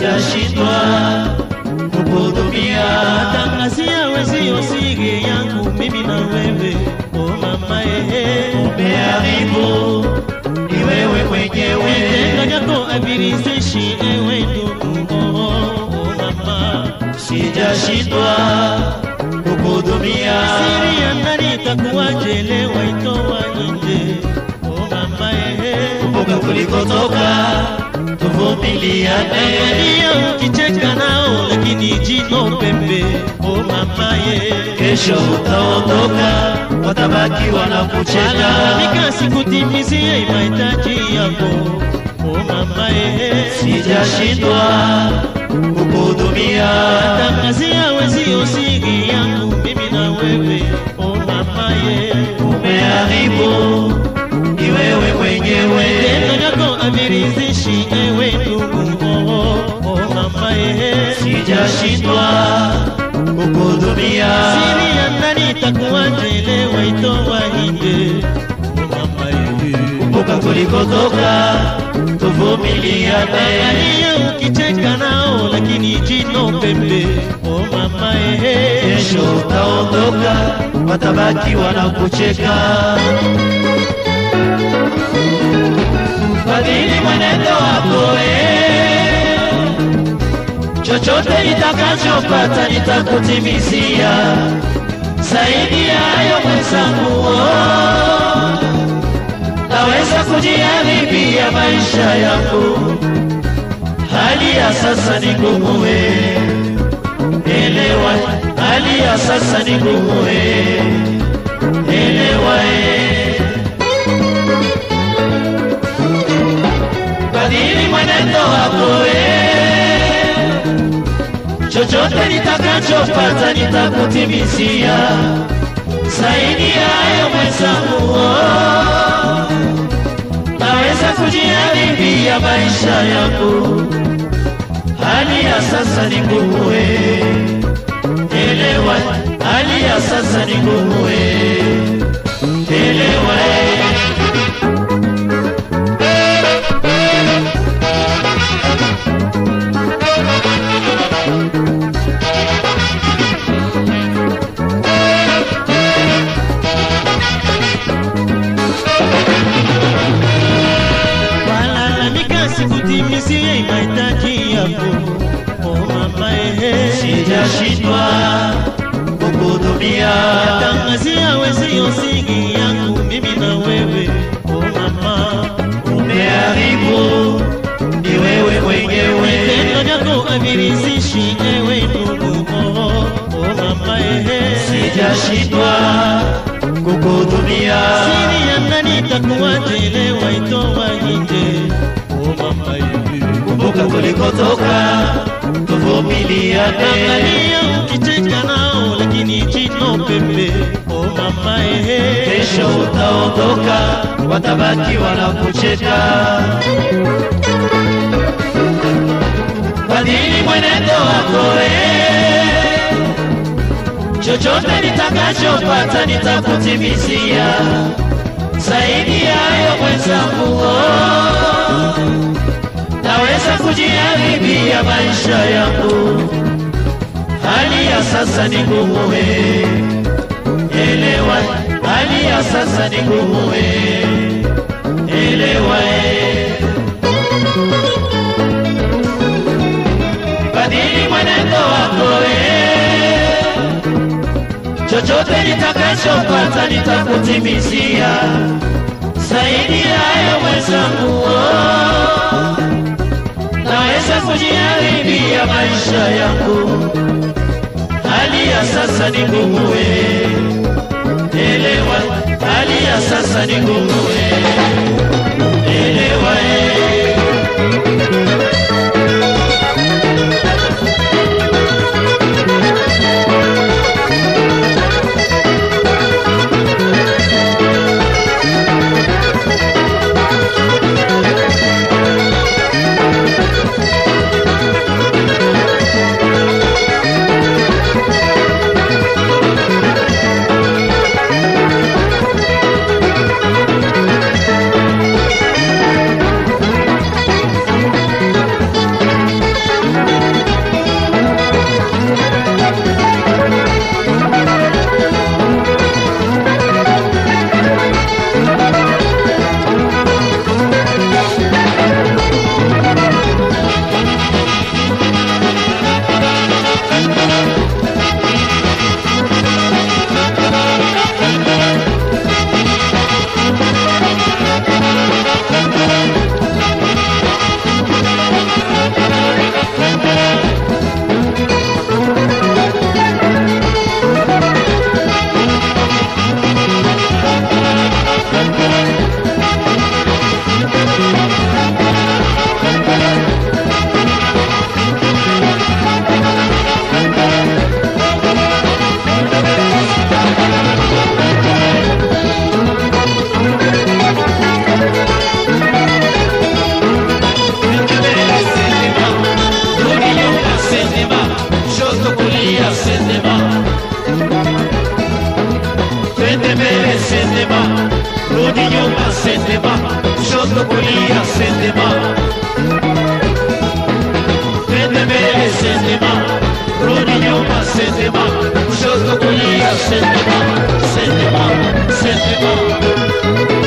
sijashindwa kukuhudumia. Tangazia wezio siri yangu mimi na wewe, oh mama umeharibu ni wewe mwenyewe. Vitendo vyako havirizishi ewe ndugu, oh mama sijashindwa kukuhudumia. Siri ya ndani itakuwaje leo itoa nje, oh mama kumbuka kulikotoka, tuvumiliane. Angalia ukicheka nao lakini jino pembe, oh mama kesho utaondoka, watabaki wanakucheka. Nika sikutimizie mahitaji yako, oh mama sijashindwa kukuhudumia. Tangazia wezio siri yangu mimi na wewe, oh mama umeharibu ni wewe mwenyewe. Vitendo vyako havirizishi ewe ndugu, oh mama sijashindwa kukuhudumia. Siri ya ndani itakuwaje leo itoa nje, oh mama kumbuka kulikotoka, tuvumiliane. Angalia ukicheka nao lakini jino pembe, oh mama kesho utaondoka, watabaki wanakucheka. Badili mwenendo wako chochote nitakachopata nitakutimizia. Zaidi ya hayo mwenzangu, naweza kujiharibia maisha yangu. Hali ya sasa ni ngumu, elewa. Hali ya sasa ni ngumu, elewa. Badili mwenendo wako, chochote nitakachopata nitakutimizia. Zaidi ya hayo mwenzangu, naweza kujiharibia maisha yangu. Hali ya sasa ni ngumu, elewa. Hali ya sasa ni ngumu, elewa. Sikutimizie mahitaji yako, oh mama sijashindwa kukuhudumia. Tangazia wezio siri yangu mimi na wewe, oh mama umeharibu ni wewe mwenyewe. Vitendo vyako havirizishi ewe ndugu, oh mama sijashindwa kukuhudumia. Siri ya ndani itakuwaje leo itoa nje, oh mama kumbuka kulikotoka, tuvumiliane. Angalia ukicheka nao lakini jino pembe, oh mama kesho utaondoka, watabaki wanakucheka. Badili mwenendo wako, chochote nitakachopata nitakutimizia. Zaidi ya hayo mwenzangu, naweza kujiharibia maisha yangu. Hali ya sasa ni ngumu, elewa. Hali ya sasa ni ngumu, elewa. Badili mwenendo wako, chochote nitakachopata nitakutimizia. Zaidi ya hayo mwenzangu, naweza kujiharibia maisha yangu. Hali ya sasa ni ngumu, elewa. Hali ya sasa ni ngumu, elewa. kushoto kulia sendema, twende mbele sendema, rudi nyuma sendema, kushoto kulia sendema, twende mbele sendema, rudi nyuma sendema, kushoto kulia sendema, sendema, sendema.